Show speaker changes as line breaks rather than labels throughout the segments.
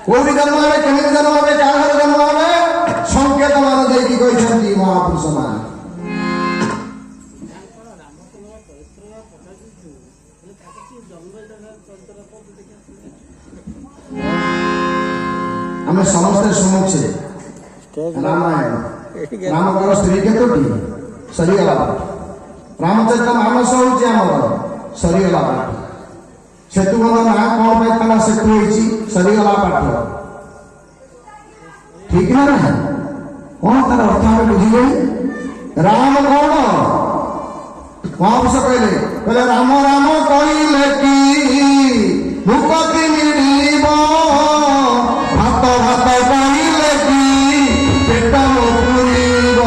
कोई जन्म है केमी जन्म है क्या जन्म है संकेत मान देखी कहते महापुरुष मान आम समस्ते शुणुचे रामायण राम को स्त्री के सरीगला रामचरित मानस हूँ सरीगला पाठ सेतुबंध ना कौन पाई सेतु सरीगला पाठ ठीक ना ना कौन तार अर्थ हमें बुझे राम कौन महापुरुष कहले राम राम कहले कि भूपति मिल भात भात कहले कि पेट पुरीब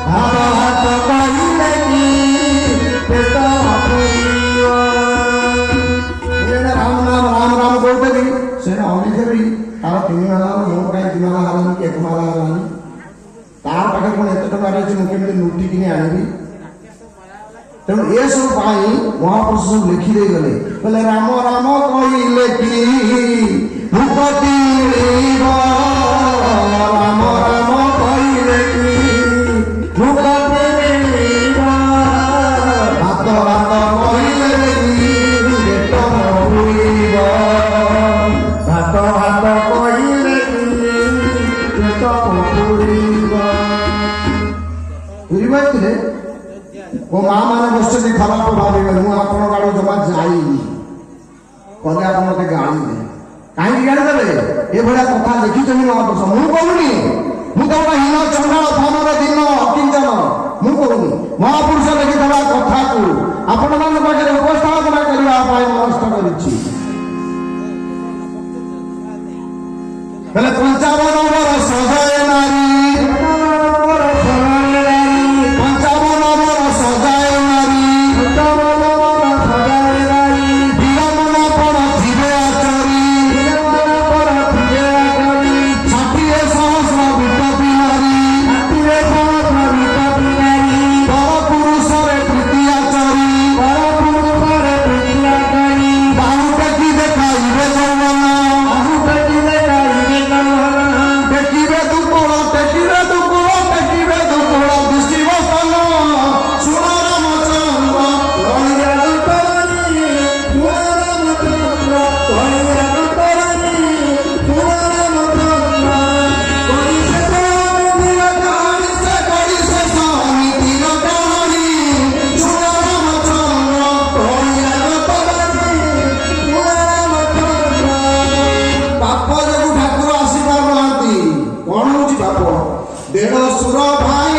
भात भात कहले कि पेट पुरीब राम नाम राम राम कहते से अनेक भी तार तीन माला मो कहीं तीन माला हलानी कि एक माला हलानी तार पाखे पुणी एत टका रही मुझे लुटी कि आनी तेणु ये सब महापुरुष सब लिखिदे गले बोले राम राम कहले कि भूपति राम राम कहले कि भूपति भात भात कहले कि पेट पुरीब भात भात कहले कि पेट पुरीब बुझे वो माँ मैंने बस खराब भावे मुझे आपन गाड़ी जमा जाइनी कहले आप मत गाड़ी दे कहीं गाड़ी देवे ये भाया कथा देखी महापुरुष मुझे कहूनी मुझे हीन चंडाल धनर दिन अकिंचन मुझे कहूनी महापुरुष लिखिथा कथा को आपण मान पाखे उपस्थापना करने मनस्थ कर 55 वर्ष सजाए नारी देढ़ सुर भाई